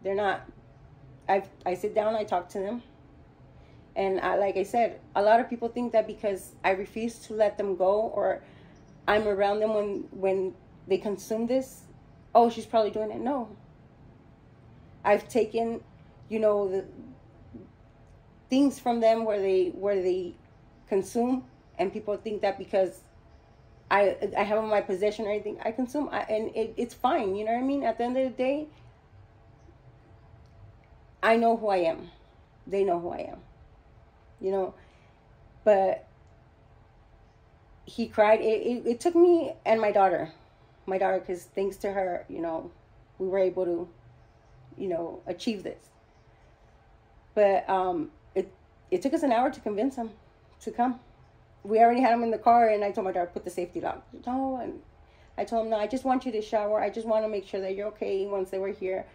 They're not. I sit down, I talk to them. And like I said, a lot of people think that because I refuse to let them go, or I'm around them when they consume this, oh, she's probably doing it. No. I've taken, the things from them where they consume, and people think that because I have them in my possession or anything, I consume, and it's fine. You know what I mean? At the end of the day, I know who I am. They know who I am. But he cried. It took me and my daughter, because thanks to her, we were able to, achieve this. But it took us an hour to convince him to come. We already had him in the car, and I told my daughter, put the safety lock. No, and I told him, no, I just want you to shower. I just want to make sure that you're okay once they were here.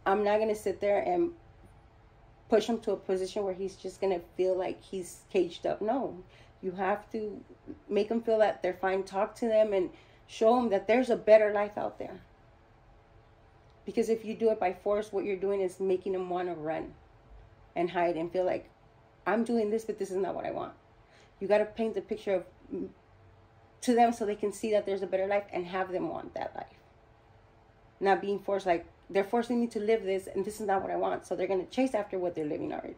I'm not going to sit there and push him to a position where he's just going to feel like he's caged up. No, you have to make them feel that they're fine. Talk to them and show them that there's a better life out there. Because if you do it by force, what you're doing is making them want to run and hide and feel like, I'm doing this, but this is not what I want. You got to paint the picture of to them so they can see that there's a better life and have them want that life. Not being forced, like, they're forcing me to live this, and this is not what I want. So they're going to chase after what they're living already.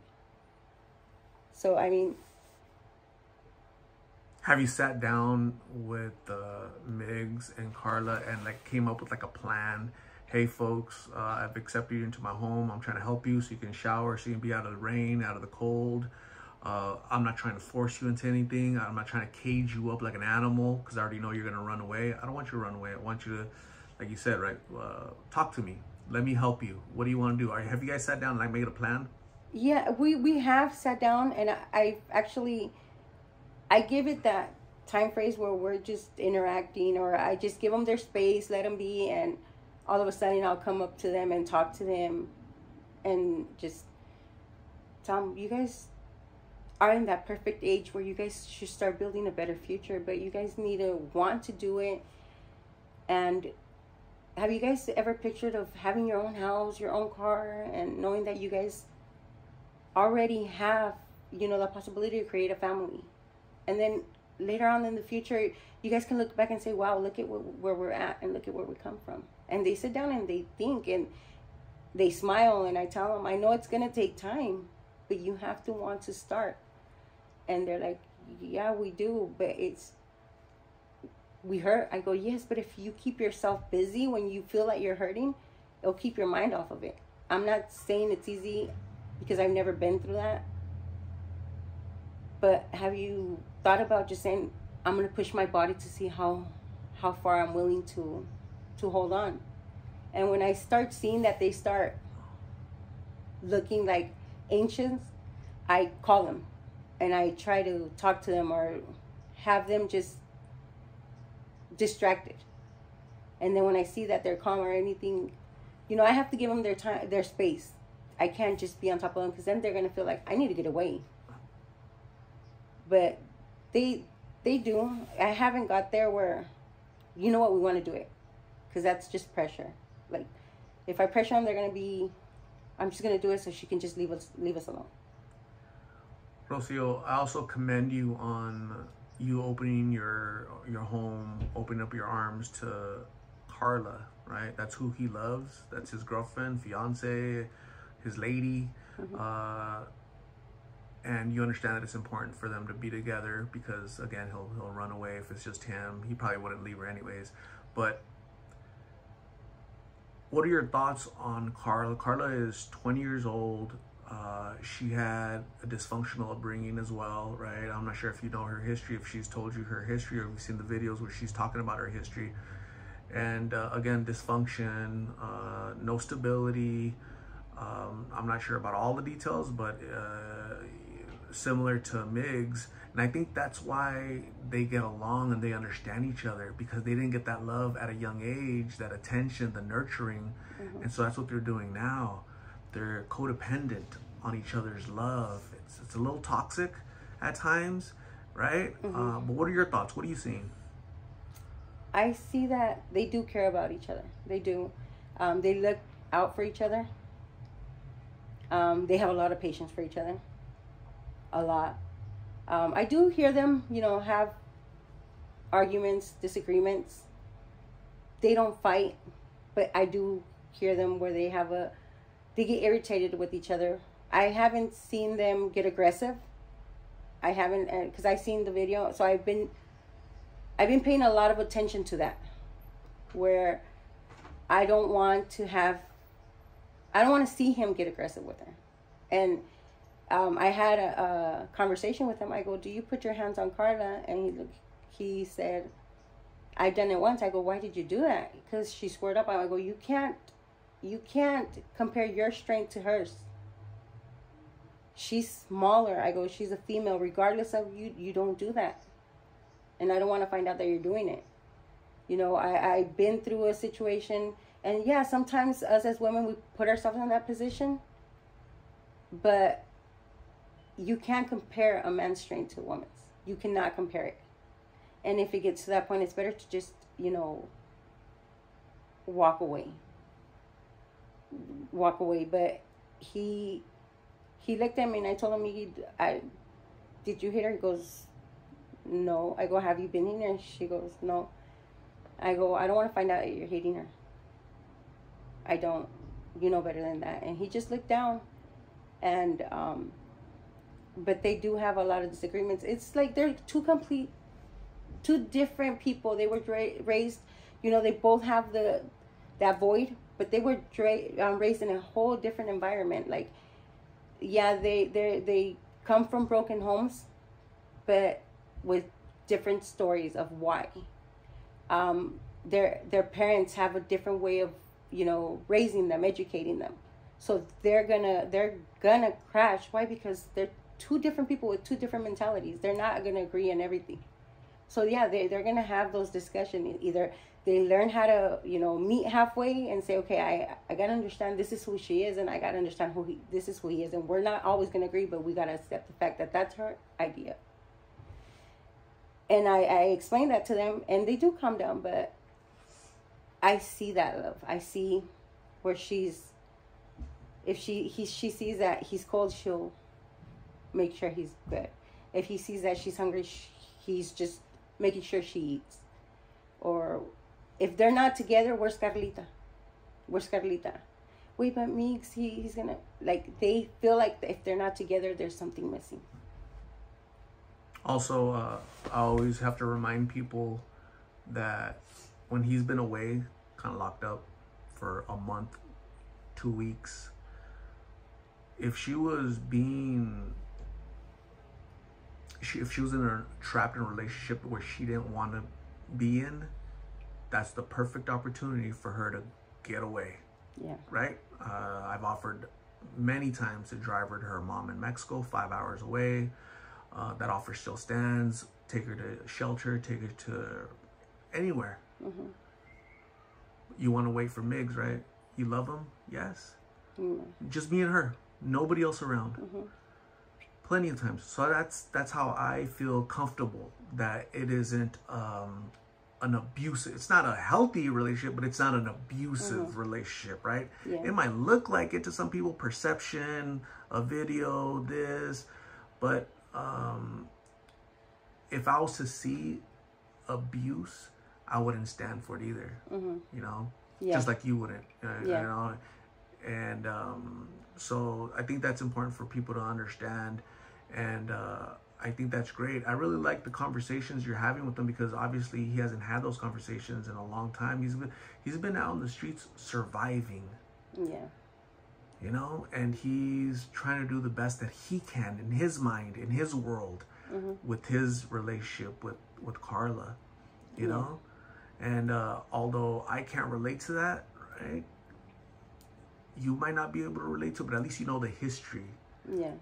So, I mean... Have you sat down with Migs and Carla and, like, came up with, like, a plan? Hey, folks, I've accepted you into my home. I'm trying to help you so you can shower, so you can be out of the rain, out of the cold. I'm not trying to force you into anything. I'm not trying to cage you up like an animal because I already know you're going to run away. I don't want you to run away. I want you to, like you said, right, talk to me. Let me help you. What do you want to do? Have you guys sat down and like made a plan? Yeah, we have sat down, and I give it that time phrase where we're just interacting, or I just give them their space, let them be, and all of a sudden I'll come up to them and talk to them and just tell them, you guys are in that perfect age where you guys should start building a better future, but you guys need to want to do it. And have you guys ever pictured of having your own house, your own car, and knowing that you guys already have, the possibility to create a family? And then later on in the future, you guys can look back and say, wow, look at where we're at and look at where we come from. And they sit down and they think and they smile, and I tell them, I know it's going to take time, but you have to want to start. And they're like, yeah, we do, but we hurt. I go, yes, but if you keep yourself busy when you feel like you're hurting, it'll keep your mind off of it. I'm not saying it's easy because I've never been through that. But have you thought about just saying, I'm going to push my body to see how far I'm willing to hold on? And when I start seeing that they start looking like ancients, I call them and I try to talk to them or have them just distracted. And then when I see that they're calm or anything, I have to give them their time, their space. I can't just be on top of them because then they're going to feel like I need to get away. But they do. I haven't got there where, we want to do it. Because that's just pressure. Like, if I pressure them, they're going to be, I'm just going to do it so she can just leave us alone. Rocio, I also commend you on you opening your home, opening up your arms to Carla, right? That's who he loves. That's his girlfriend, fiance, his lady. Mm-hmm. And you understand that it's important for them to be together because, again, he'll run away if it's just him. He probably wouldn't leave her anyways. But what are your thoughts on Carla? Carla is 20 years old. She had a dysfunctional upbringing as well, right? I'm not sure if you know her history, if she's told you her history, or if you've seen the videos where she's talking about her history. And again, dysfunction, no stability. I'm not sure about all the details, but similar to Migs. And I think that's why they get along and they understand each other, because they didn't get that love at a young age, that attention, the nurturing. Mm-hmm. And so that's what they're doing now. They're codependent on each other's love. It's a little toxic at times, right? Mm-hmm. But what are your thoughts? What are you seeing? I see that they do care about each other. They do. They look out for each other. They have a lot of patience for each other. A lot. I do hear them, have arguments, disagreements. They don't fight, but I do hear them where they get irritated with each other. I haven't seen them get aggressive. I haven't, because I've seen the video, so I've been paying a lot of attention to that, where I don't want to see him get aggressive with her. And I had a conversation with him. I go, "Do you put your hands on Carla?" And he said, "I've done it once." I go, "Why did you do that?" Because she squared up. I go, you can't compare your strength to hers. She's smaller. I go, she's a female. Regardless of you don't do that. And I don't want to find out that you're doing it. I've been through a situation, and yeah, sometimes us as women, we put ourselves in that position, but you can't compare a man's strength to a woman's. You cannot compare it. And if it gets to that point, it's better to just, walk away. But he looked at me, and I told him, did you hit her? He goes, no. I go, have you been hitting her? She goes, no. I go, I don't want to find out that you're hating her. I don't. You know better than that. And he just looked down. And, but they do have a lot of disagreements. It's like they're two different people. They were raised, they both have that void, but they were raised in a whole different environment. Like, yeah, they come from broken homes, but with different stories of why. Their parents have a different way of, raising them, educating them. So they're gonna crash. Why? Because they're two different people with two different mentalities. They're not gonna agree on everything. So yeah, they're gonna have those discussions. Either they learn how to, meet halfway and say, okay, I gotta understand this is who she is, and I gotta understand this is who he is, and we're not always gonna agree, but we gotta accept the fact that that's her idea. And I explain that to them, and they do calm down. But I see that love. I see where if she sees that he's cold, she'll make sure he's good. If he sees that she's hungry, he's just making sure she eats. Or if they're not together, where's Carlita? Wait, but Meeks, he's gonna, like, they feel like if they're not together, there's something missing. Also, I always have to remind people that when he's been away, kind of locked up for a month, 2 weeks, if she was trapped in a relationship where she didn't want to be in, that's the perfect opportunity for her to get away. Yeah. Right? I've offered many times to drive her to her mom in Mexico, 5 hours away. That offer still stands. Take her to shelter, take her to anywhere. Mm-hmm. You want to wait for Migs, right? You love him? Yes. Mm-hmm. Just me and her. Nobody else around. Mm-hmm. Plenty of times. So that's how I feel comfortable that it isn't an abusive. It's not a healthy relationship, but it's not an abusive relationship, right? Yeah. It might look like it to some people, perception, a video, this, but if I was to see abuse, I wouldn't stand for it either. Yeah. Just like you wouldn't, and so I think that's important for people to understand, and I think that's great. I really like the conversations you're having with him, because obviously he hasn't had those conversations in a long time. He's been out in the streets surviving. Yeah. And he's trying to do the best that he can in his mind, in his world, with his relationship with Carla, you know? And although I can't relate to that, right? You might not be able to relate to it, but at least you know the history. Yeah.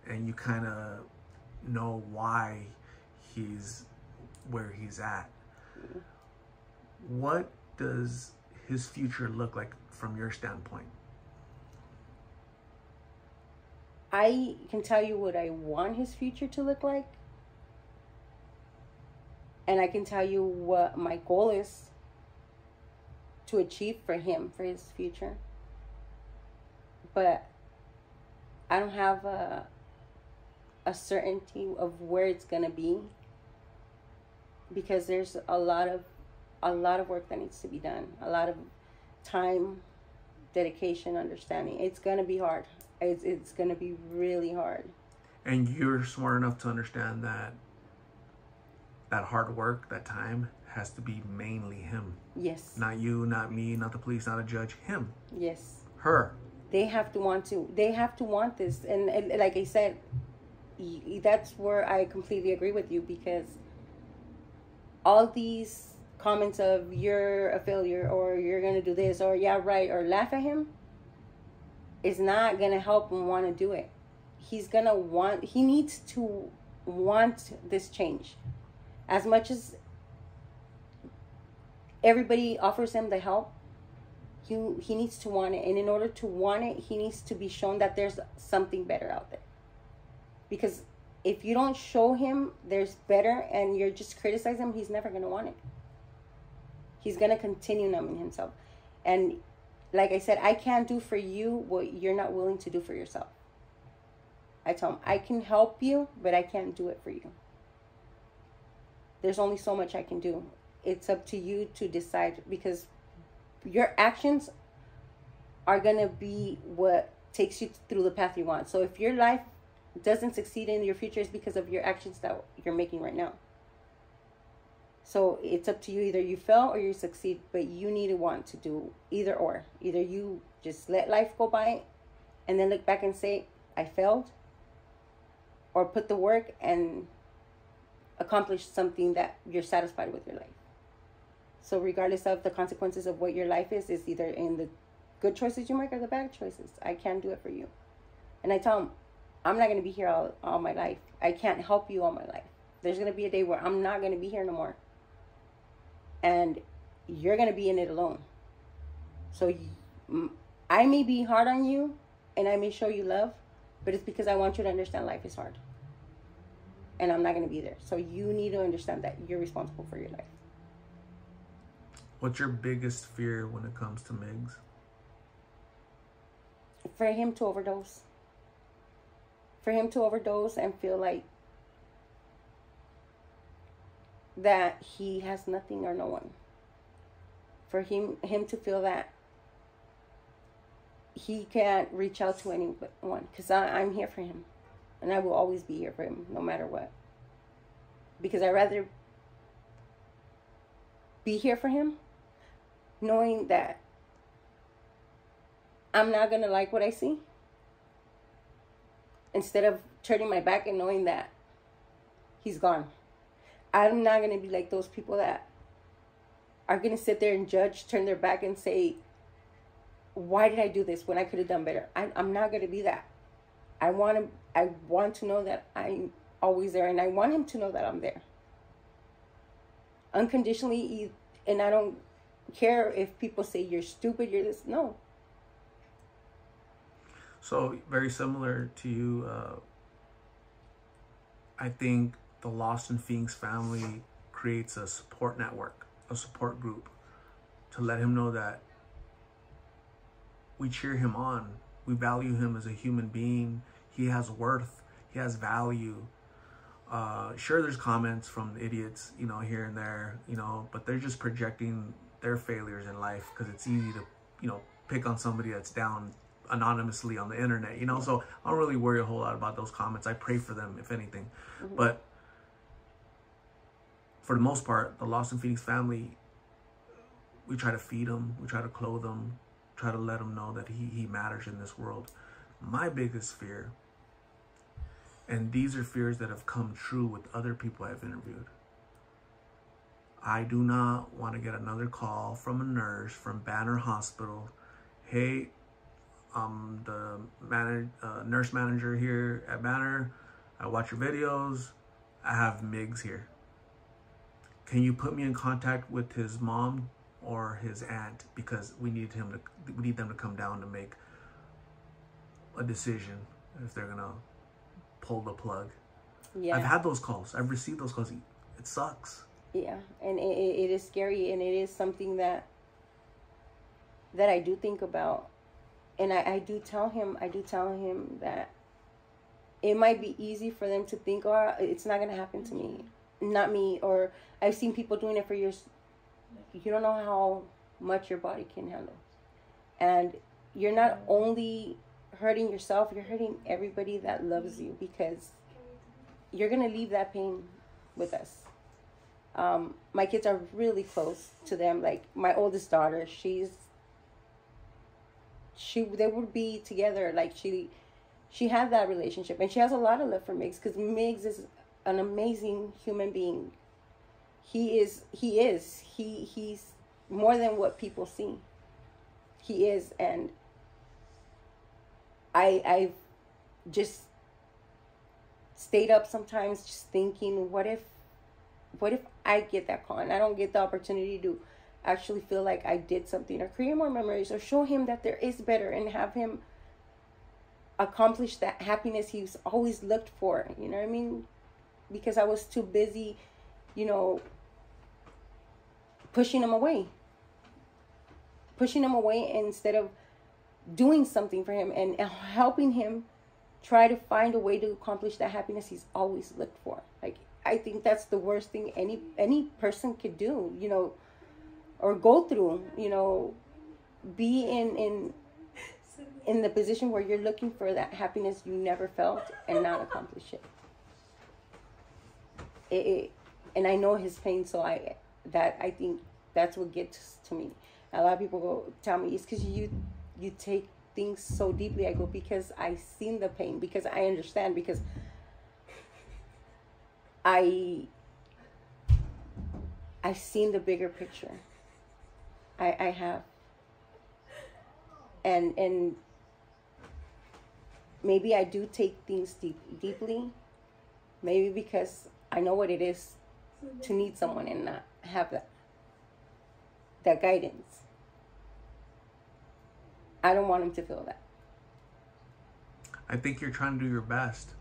And you kind of know why he's where he's at. What does his future look like from your standpoint? I can tell you what I want his future to look like. And I can tell you what my goal is to achieve for him, for his future. But I don't have a certainty of where it's gonna be, because there's a lot of work that needs to be done, a lot of time, dedication, understanding. It's gonna be hard. It's gonna be really hard. And you're smart enough to understand that that hard work, that time, has to be mainly him. Yes. Not you, not me, not the police, not a judge. Him. Yes. Her. They have to want to. They have to want this. And like I said, that's where I completely agree with you, because all these comments of you're a failure, or you're going to do this, or yeah, right, or laugh at him, is not going to help him want to do it. He needs to want this change. As much as everybody offers him the help, he needs to want it. And in order to want it, he needs to be shown that there's something better out there. Because if you don't show him there's better and you're just criticizing him, he's never going to want it. He's going to continue numbing himself. And like I said, I can't do for you what you're not willing to do for yourself. I tell him, I can help you, but I can't do it for you. There's only so much I can do. It's up to you to decide, because your actions are going to be what takes you through the path you want. So if your life doesn't succeed in your future, it's because of your actions that you're making right now. So it's up to you. Either you fail or you succeed, but you need to want to do either or. Either you just let life go by and then look back and say, I failed, or put the work and accomplish something that you're satisfied with your life. So regardless of the consequences of what your life is either in the good choices you make or the bad choices. I can't do it for you. And I tell them, I'm not going to be here all my life. I can't help you all my life. There's going to be a day where I'm not going to be here no more. And you're going to be in it alone. So I may be hard on you and I may show you love, but it's because I want you to understand life is hard. And I'm not going to be there. So you need to understand that you're responsible for your life. What's your biggest fear when it comes to Migs? For him to overdose. For him to overdose and feel like that he has nothing or no one. For him to feel that he can't reach out to anyone. Because I'm here for him. And I will always be here for him, no matter what. Because I'd rather be here for him, knowing that I'm not going to like what I see, instead of turning my back and knowing that he's gone. I'm not going to be like those people that are going to sit there and judge, turn their back and say, why did I do this when I could have done better? I'm not going to be that. I want to know that I'm always there, and I want him to know that I'm there. Unconditionally, and I don't care if people say you're stupid, you're this. No. So, very similar to you, I think the Lost in Phoenix family creates a support network, a support group, to let him know that we cheer him on. We value him as a human being. He has worth. He has value. Sure, there's comments from idiots, here and there, but they're just projecting their failures in life because it's easy to, pick on somebody that's down anonymously on the internet, So I don't really worry a whole lot about those comments. I pray for them, if anything. Mm-hmm. But for the most part, the Lost in Phoenix family, we try to feed them, we try to clothe them, try to let them know that he matters in this world. My biggest fear, and these are fears that have come true with other people I've interviewed, I do not want to get another call from a nurse from Banner Hospital. Hey, the nurse manager here at Banner. I watch your videos. I have Migs here. Can you put me in contact with his mom or his aunt, because we need them to come down to make a decision if they're gonna pull the plug. Yeah, I've had those calls. I've received those calls. It sucks. Yeah, and it is scary, and it is something that I do think about, and I do tell him that it might be easy for them to think, oh, it's not going to happen to me, not me. Or I've seen people doing it for years. You don't know how much your body can handle. And you're not only hurting yourself, you're hurting everybody that loves you, because you're going to leave that pain with us. My kids are really close to them. Like my oldest daughter, they would be together. Like she had that relationship, and she has a lot of love for Miggs, because Miggs is an amazing human being. He's more than what people see. He is. And I've just stayed up sometimes just thinking, what if I get that call and I don't get the opportunity to actually feel like I did something, or create more memories, or show him that there is better, and have him accomplish that happiness he's always looked for. You know what I mean? Because I was too busy, pushing him away instead of doing something for him and helping him try to find a way to accomplish that happiness he's always looked for. Like, I think that's the worst thing any person could do, or go through, be in the position where you're looking for that happiness you never felt and not accomplish it. And I know his pain, so I think that's what gets to me. A lot of people tell me, it's because you take things so deeply. I go, because I seen the pain, because I understand, because I've seen the bigger picture. I have. And maybe I do take things deeply. Maybe because I know what it is to need someone and not have that guidance. I don't want him to feel that. I think you're trying to do your best,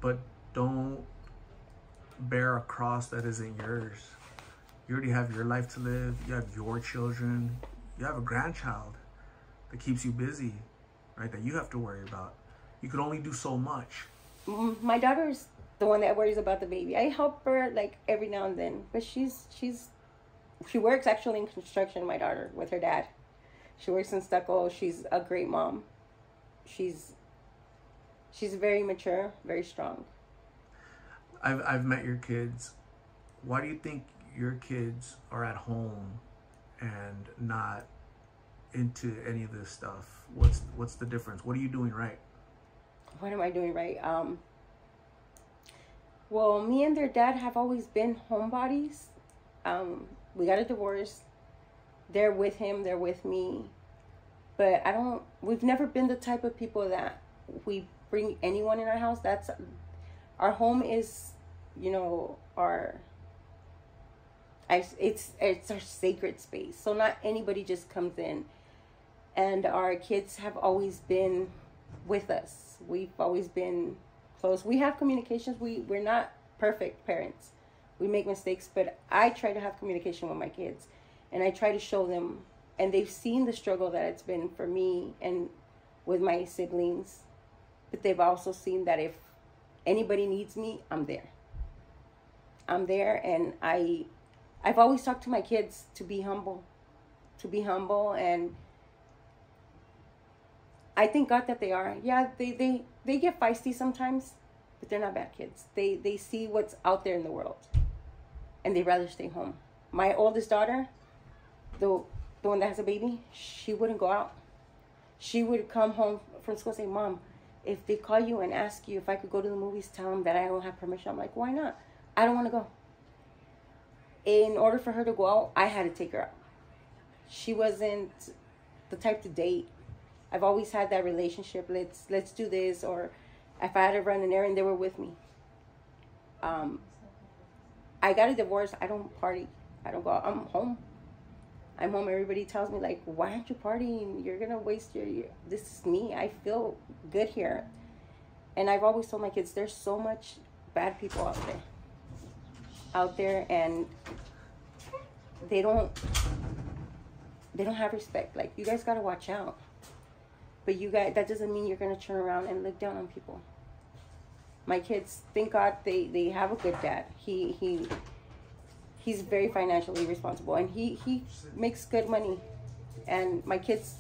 but don't bear a cross that isn't yours. You already have your life to live. You have your children. You have a grandchild that keeps you busy, right? That you have to worry about. You can only do so much. My daughter's the one that worries about the baby. I help her like every now and then, but she works actually in construction. My daughter, with her dad, she works in stucco. She's a great mom. She's very mature, very strong. I've met your kids. Why do you think your kids are at home and not into any of this stuff? What's the difference? What are you doing right? What am I doing right? Well, me and their dad have always been homebodies. We got a divorce. They're with him, they're with me. But we've never been the type of people that we bring anyone in our house. Our home is, it's our sacred space. So not anybody just comes in. And our kids have always been with us. We've always been close. We have communications. We're not perfect parents. We make mistakes, but I try to have communication with my kids, and I try to show them, and they've seen the struggle that it's been for me and with my siblings, but they've also seen that if anybody needs me, I'm there. And I've always talked to my kids to be humble, and I thank God that they are. Yeah, they get feisty sometimes, but they're not bad kids. They see what's out there in the world, and they'd rather stay home. My oldest daughter, the one that has a baby, she wouldn't go out. She would come home from school and say, Mom, if they call you and ask you if I could go to the movies, tell them that I don't have permission. I'm like, why not? I don't want to go. In order for her to go out, I had to take her out. She wasn't the type to date. I've always had that relationship. Let's do this. Or if I had to run an errand, they were with me. I got a divorce. I don't party. I don't go out. I'm home. Everybody tells me, like, why aren't you partying? You're going to waste your year. This is me. I feel good here. And I've always told my kids, there's so much bad people out there, and they don't have respect. Like, you guys got to watch out. But that doesn't mean you're going to turn around and look down on people. My kids, thank God, they have a good dad. He's very financially responsible, and he makes good money. And my kids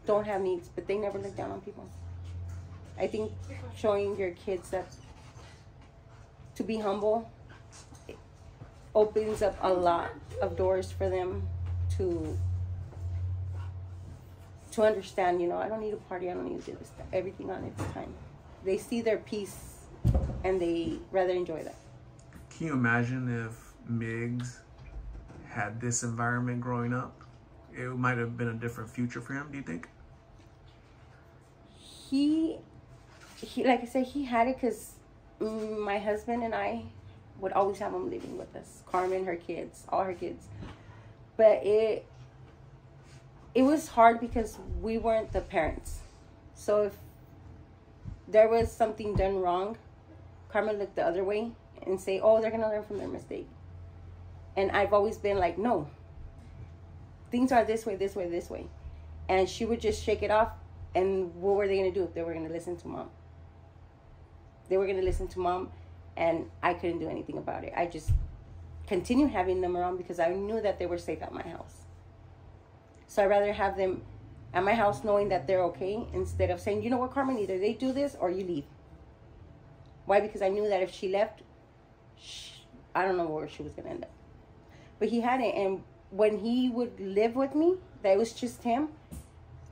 don't have needs, but they never look down on people. I think showing your kids that to be humble opens up a lot of doors for them to understand, you know, I don't need a party, I don't need to do this, everything on its time. They see their peace and they rather enjoy that. Can you imagine if Miggs had this environment growing up? It might have been a different future for him, do you think? He like I said, he had it because my husband and I would always have him living with us. Carmen, her kids, all her kids. But it was hard because we weren't the parents. So if there was something done wrong, Carmen looked the other way and say, oh, they're going to learn from their mistake. And I've always been like, no, things are this way, this way, this way. And she would just shake it off. And what were they going to do? They were going to listen to mom. They were going to listen to mom, and I couldn't do anything about it. I just continued having them around because I knew that they were safe at my house. So I'd rather have them at my house knowing that they're okay instead of saying, you know what, Carmen, either they do this or you leave. Why? Because I knew that if she left, I don't know where she was going to end up. But he had it, and when he would live with me, that was just him,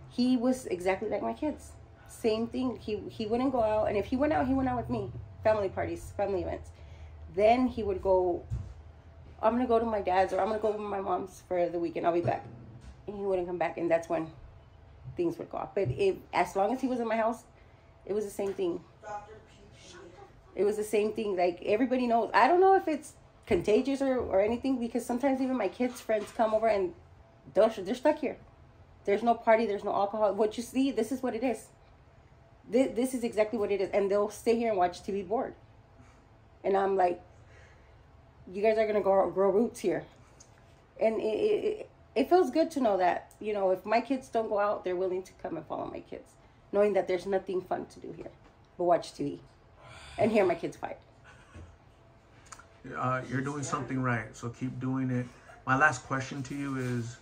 he was exactly like my kids. Same thing. He wouldn't go out, and if he went out with me. Family parties, family events. Then he would go, I'm going to go to my dad's, or I'm going to go to my mom's for the weekend. I'll be back. And he wouldn't come back, and that's when things would go off. But as long as he was in my house, it was the same thing. It was the same thing. Like, everybody knows. I don't know if it's contagious or anything, because sometimes even my kids' friends come over and they're stuck here. There's no party, there's no alcohol. What you see, this is what it is. This is exactly what it is. And they'll stay here and watch TV bored. And I'm like, you guys are going to grow roots here. And it feels good to know that, you know, if my kids don't go out, they're willing to come and follow my kids. Knowing that there's nothing fun to do here but watch TV and hear my kids fight. You're doing something right, so keep doing it. My last question to you is,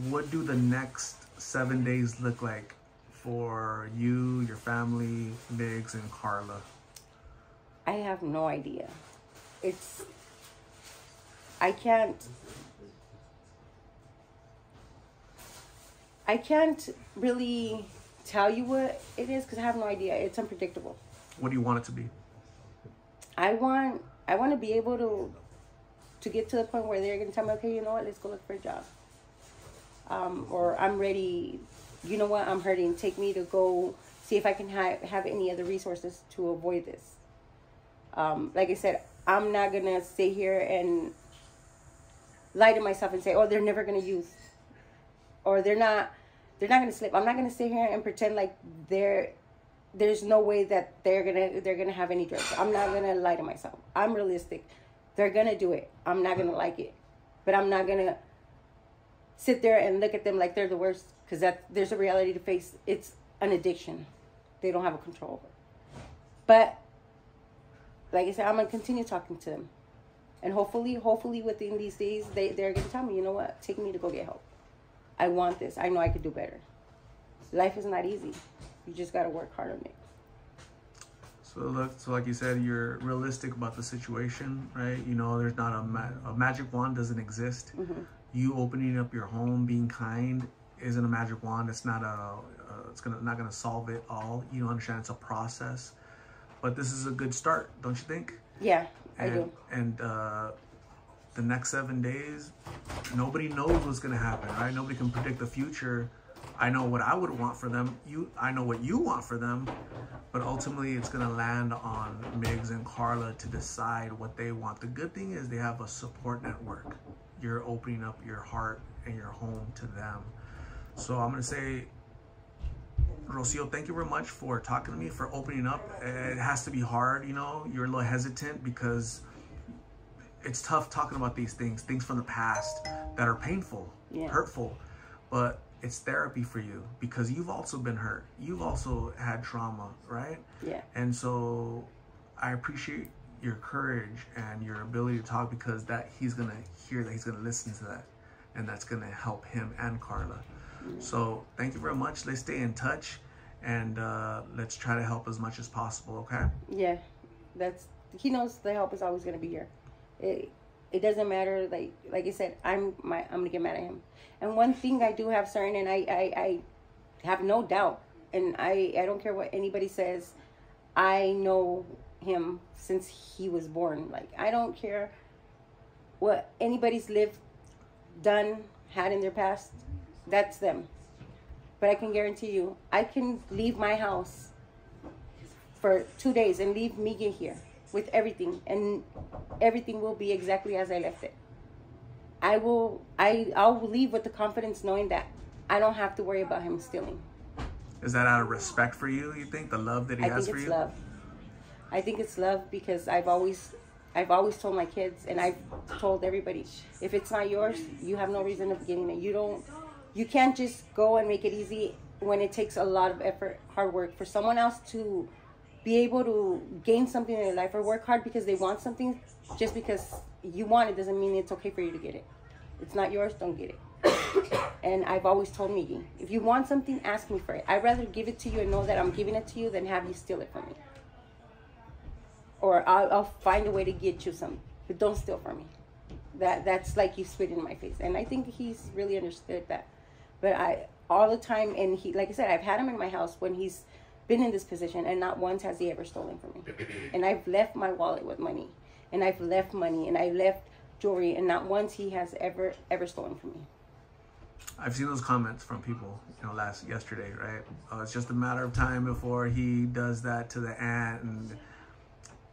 what do the next 7 days look like for you, your family, Miggs, and Carla? I have no idea. I can't really tell you what it is because I have no idea. It's unpredictable. What do you want it to be? I want to be able to get to the point where they're going to tell me, okay, you know what, let's go look for a job. Or I'm ready, you know what, I'm hurting. Take me to go see if I can have any other resources to avoid this. Like I said, I'm not going to stay here and lie to myself and say, oh, they're never going to use. Or they're not going to slip. I'm not going to sit here and pretend like there's no way that they're going to have any drugs. I'm not going to lie to myself. I'm realistic. They're going to do it. I'm not going to like it. But I'm not going to sit there and look at them like they're the worst, because there's a reality to face. It's an addiction. They don't have a control over. But like I said, I'm going to continue talking to them. And hopefully within these days, they're going to tell me, you know what, take me to go get help. I want this. I know I could do better. Life is not easy. You just got to work hard on it. So like you said, you're realistic about the situation, right? You know, there's not a magic wand doesn't exist. Mm-hmm. You opening up your home, being kind, isn't a magic wand. It's not not gonna solve it all. You understand it's a process, but this is a good start, don't you think? Yeah, I do. And the next 7 days, nobody knows what's gonna happen, right? Nobody can predict the future. I know what I would want for them. I know what you want for them, but ultimately it's gonna land on Miggs and Carla to decide what they want. The good thing is they have a support network. You're opening up your heart and your home to them. So I'm gonna say, Rocio, thank you very much for talking to me, for opening up. It has to be hard, you know. You're a little hesitant because it's tough talking about these things from the past that are painful, hurtful. But it's therapy for you, because you've also been hurt. You've also had trauma, right? Yeah. And so I appreciate your courage and your ability to talk, because that he's going to hear that, he's going to listen to that, and that's going to help him and Carla. So thank you very much. Let's stay in touch, and let's try to help as much as possible, okay? Yeah. He knows the help is always going to be here. It doesn't matter, like I said, I'm gonna get mad at him. And one thing I do have certain, and I have no doubt, and I don't care what anybody says, I know him since he was born. Like, I don't care what anybody's done, had in their past. That's them. But I can guarantee you, I can leave my house for 2 days and leave Miguel here with everything, and everything will be exactly as I left it. I'll leave with the confidence knowing that I don't have to worry about him stealing. Is that out of respect for you, you think? The love that he has for you? Love. I think it's love, because I've always told my kids, and I've told everybody, if it's not yours, you have no reason of getting it. You can't just go and make it easy when it takes a lot of effort, hard work for someone else to be able to gain something in their life, or work hard because they want something. Just because you want it doesn't mean it's okay for you to get it. It's not yours, don't get it. And I've always told Miggy, if you want something, ask me for it. I'd rather give it to you and know that I'm giving it to you than have you steal it from me. Or I'll find a way to get you something, but don't steal from me. That's like you spit in my face. And I think he's really understood that. But all the time, and he, like I said, I've had him in my house when he's been in this position, and not once has he ever stolen from me. And I've left my wallet with money, and I've left money, and I left jewelry, and not once he has ever stolen from me. I've seen those comments from people, yesterday, right? It's just a matter of time before he does that to the aunt. And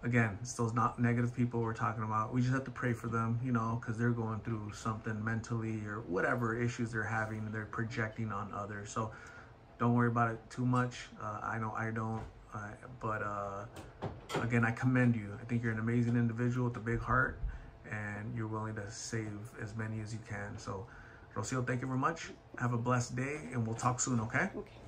again, it's those not negative people we're talking about. We just have to pray for them, because they're going through something mentally or whatever issues they're having, they're projecting on others. So don't worry about it too much. I know I don't, but again, I commend you. I think you're an amazing individual with a big heart, and you're willing to save as many as you can. So, Rocio, thank you very much. Have a blessed day, and we'll talk soon, okay? Okay.